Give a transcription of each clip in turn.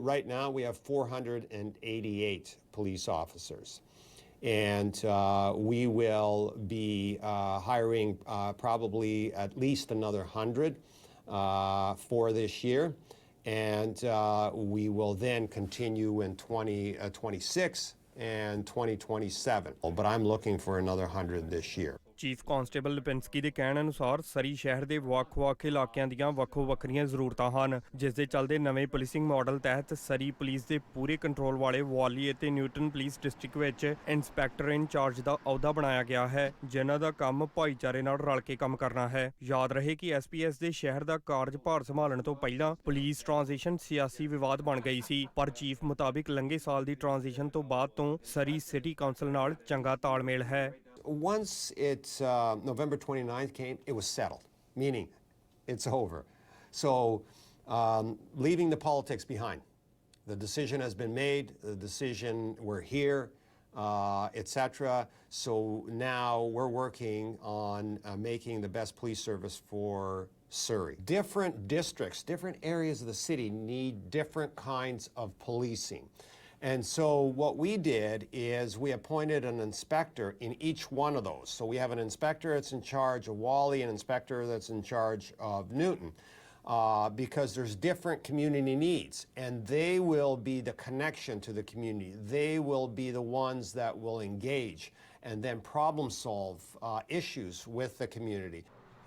right now we have 488 police officers. And we will be hiring probably at least another 100 for this year. And we will then continue in 2026 and 2027. But I'm looking for another 100 this year. Chief constable Lipinski ਦੇ ਕਹਿਣ ਅਨੁਸਾਰ ਸਰੀ ਸ਼ਹਿਰ ਦੇ ਵੱਖ-ਵੱਖ ਇਲਾਕਿਆਂ ਦੀਆਂ ਵੱਖੋ-ਵੱਖਰੀਆਂ ਜ਼ਰੂਰਤਾਂ ਹਨ, ਜਿਸ ਦੇ ਚੱਲਦੇ ਨਵੇਂ ਪੁਲਿਸਿੰਗ ਮਾਡਲ ਤਹਿਤ ਸਰੀ ਪੁਲਿਸ ਦੇ ਪੂਰੇ ਕੰਟਰੋਲ ਵਾਲੇ ਵਾਲੀ ਅਤੇ ਨਿਊਟਨ ਪੁਲਿਸ ਡਿਸਟ੍ਰਿਕਟ ਵਿੱਚ ਇੰਸਪੈਕਟਰ ਇੰਚਾਰਜ ਦਾ ਅਹੁਦਾ ਬਣਾਇਆ ਗਿਆ ਹੈ, ਜਿਨ੍ਹਾਂ ਦਾ ਕੰਮ ਭਾਈਚਾਰੇ ਨਾਲ ਰਲ ਕੇ ਕੰਮ ਕਰਨਾ ਹੈ। ਯਾਦ ਰਹੇ ਕਿ ਐਸਪੀਐਸ ਦੇ ਸ਼ਹਿਰ ਦਾ ਕਾਰਜਭਾਰ ਸੰਭਾਲਣ ਤੋਂ ਪਹਿਲਾਂ ਪੁਲਿਸ ਟ੍ਰਾਂਜੀਸ਼ਨ ਸਿਆਸੀ ਵਿਵਾਦ ਬਣ ਗਈ ਸੀ, ਪਰ ਚੀਫ ਮੁਤਾਬਿਕ ਲੰਘੇ ਸਾਲ ਦੀ ਟ੍ਰਾਂਜੀਸ਼ਨ ਤੋਂ ਬਾਅਦ ਤੋਂ ਸਰੀ ਸਿਟੀ ਕਾਉਂਸਲ ਨਾਲ ਚੰਗਾ ਤਾਲਮੇਲ ਹੈ। Once November 29th came, it was settled, meaning it's over. So leaving the politics behind. The decision has been made, the decision, we're here, etc. So now we're working on making the best police service for Surrey. Different districts, different areas of the city need different kinds of policing. And so what we did is we appointed an inspector in each one of those. So we have an inspector that's in charge of Whalley, an inspector that's in charge of Newton, because there's different community needs, and they will be the connection to the community. They will be the ones that will engage and then problem solve issues with the community.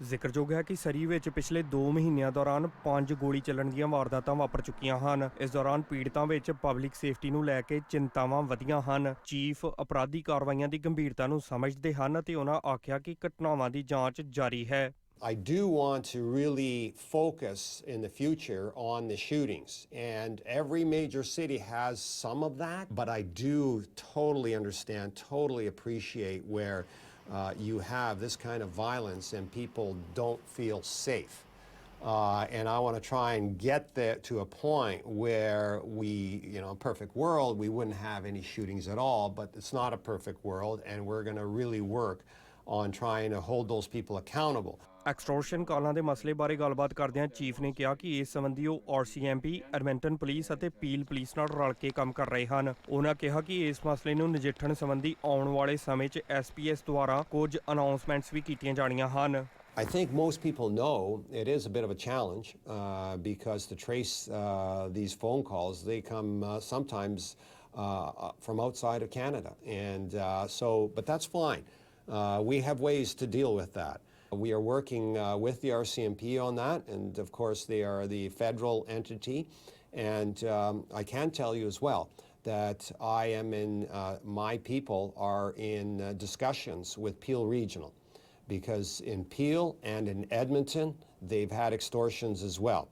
ਜ਼ਿਕਰਯੋਗ ਹੈ ਕਿ ਸਰੀ ਵਿੱਚ ਪਿਛਲੇ 2 ਮਹੀਨਿਆਂ ਦੌਰਾਨ 5 ਗੋਲੀ ਚੱਲਣ ਦੀਆਂ ਵਾਰਦਾਤਾਂ ਵਾਪਰ ਚੁੱਕੀਆਂ ਹਨ। ਇਸ ਦੌਰਾਨ ਪੀੜਤਾਂ ਵਿੱਚ ਪਬਲਿਕ ਸੇਫਟੀ ਨੂੰ ਲੈ ਕੇ ਚਿੰਤਾਵਾਂ ਵਧੀਆਂ ਹਨ। ਚੀਫ ਅਪਰਾਧੀ ਕਾਰਵਾਈਆਂ ਦੀ ਗੰਭੀਰਤਾ ਨੂੰ ਸਮਝਦੇ ਹਨ ਅਤੇ ਉਹਨਾਂ ਆਖਿਆ ਕਿ ਘਟਨਾਵਾਂ ਦੀ ਜਾਂਚ ਜਾਰੀ ਹੈ। I do want to really focus in the future on the shootings, and every major city has some of that, but I do totally understand, totally appreciate where you have this kind of violence and people don't feel safe. And I want to try and get there to a point where we, in a perfect world, we wouldn't have any shootings at all, but it's not a perfect world, and we're going to really work on trying to hold those people accountable. Extortion ਕਾਲਾਂ ਦੇ ਮਸਲੇ ਬਾਰੇ ਗੱਲਬਾਤ ਕਰਦਿਆਂ chief ਨੇ ਕਿਹਾ ਕਿ ਇਸ ਸੰਬੰਧੀ ਉਹ RCMP, ਐਡਮਿੰਟਨ ਪੁਲਿਸ ਅਤੇ ਪੀਲ ਪੁਲਿਸ ਨਾਲ ਰਲ ਕੇ ਕੰਮ ਕਰ ਰਹੇ ਹਨ। ਉਹਨਾਂ ਕਿਹਾ ਕਿ ਇਸ ਮਸਲੇ ਨੂੰ ਨਜਿੱਠਣ ਸੰਬੰਧੀ ਆਉਣ ਵਾਲੇ ਸਮੇਂ 'ਚ SPS ਦੁਆਰਾ ਕੁਝ ਅਨਾਉਂਸਮੈਂਟਸ ਵੀ ਕੀਤੀਆਂ ਜਾਣੀਆਂ ਹਨ। I think most people know it is a bit of a challenge because to trace these phone calls, they come sometimes from outside of Canada. And but that's fine. We have ways to deal with that. We are working with the RCMP on that, and of course they are the federal entity. And I can tell you as well that I am my people are in discussions with Peel Regional, because in Peel and in Edmonton they've had extortions as well.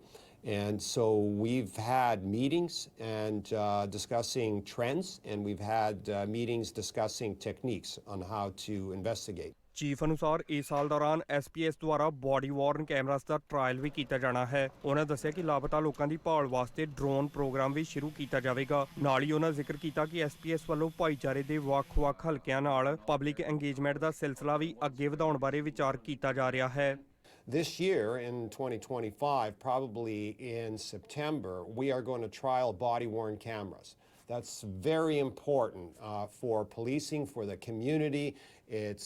And so we've had meetings and discussing trends, and we've had meetings discussing techniques on how to investigate. Chief ਅਨੁਸਾਰ ਇਸ ਸਾਲ ਦੌਰਾਨ SPS ਦੁਆਰਾ body ਵਾਰਨ cameras ਦਾ trial ਵੀ ਕੀਤਾ ਜਾਣਾ ਹੈ। ਉਹਨਾਂ ਦੱਸਿਆ ਕਿ ਲਾਪਤਾ ਲੋਕਾਂ ਦੀ ਭਾਲ ਵਾਸਤੇ ਡਰੋਨ ਪ੍ਰੋਗਰਾਮ ਵੀ ਸ਼ੁਰੂ ਕੀਤਾ ਜਾਵੇਗਾ। ਨਾਲ ਹੀ ਉਹਨਾਂ ਜ਼ਿਕਰ ਕੀਤਾ ਕਿ SPS ਵੱਲੋਂ ਭਾਈਚਾਰੇ ਦੇ ਵੱਖ-ਵੱਖ ਹਲਕਿਆਂ ਨਾਲ ਪਬਲਿਕ ਇੰਗੇਜਮੈਂਟ ਦਾ ਸਿਲਸਿਲਾ ਵੀ ਅੱਗੇ ਵਧਾਉਣ ਬਾਰੇ ਵਿਚਾਰ ਕੀਤਾ ਜਾ ਰਿਹਾ ਹੈ। This year, in 2025, probably in September, we are going to trial body-worn cameras. That's very important for policing, for the community. It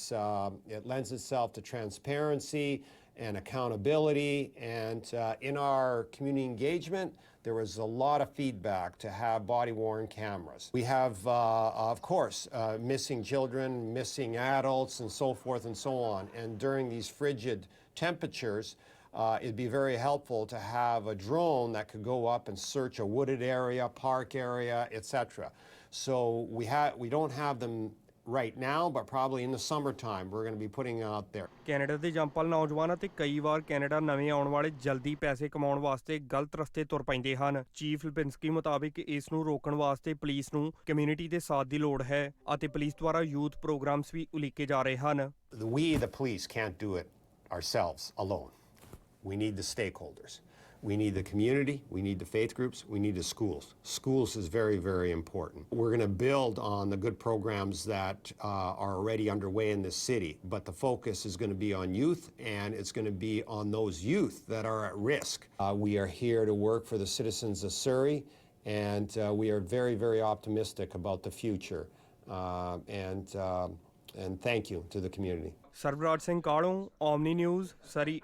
lends itself to transparency and accountability. And in our community engagement, there was a lot of feedback to have body-worn cameras. We have, of course, missing children, missing adults, and so forth and so on. And during these frigid temperatures, it'd be very helpful to have a drone that could go up and search a wooded area, park area, etc. So we don't have them right now, but probably in the summertime we're going to be putting it out there. Canada ਦੇ ਜੰਪਲ ਨੌਜਵਾਨ ਅਤੇ ਕਈ ਵਾਰ Canada ਨਵੇਂ ਆਉਣ ਵਾਲੇ ਜਲਦੀ ਪੈਸੇ ਕਮਾਉਣ ਵਾਸਤੇ ਗਲਤ ਰਸਤੇ ਤੁਰ ਪੈਂਦੇ ਹਨ। ਚੀਫ ਲਿਪਿੰਸਕੀ ਮੁਤਾਬਿਕ ਇਸ ਨੂੰ ਰੋਕਣ ਵਾਸਤੇ ਪੁਲਿਸ ਨੂੰ ਕਮਿਊਨਿਟੀ ਦੇ ਸਾਥ ਦੀ ਲੋੜ ਹੈ ਅਤੇ ਪੁਲਿਸ ਦੁਆਰਾ ਯੂਥ ਪ੍ਰੋਗਰਾਮਸ ਵੀ ਉਲੀਕੇ ਜਾ ਰਹੇ ਹਨ। We, the police, can't do it ourselves alone. We need the stakeholders. We need the community, we need the faith groups, we need the schools. Schools is very, very important. We're going to build on the good programs that are already underway in this city, but the focus is going to be on youth, and it's going to be on those youth that are at risk. We are here to work for the citizens of Surrey, and we are very, very optimistic about the future. And thank you to the community. Sarbraj Singh Kahlon, Omni News, Surrey.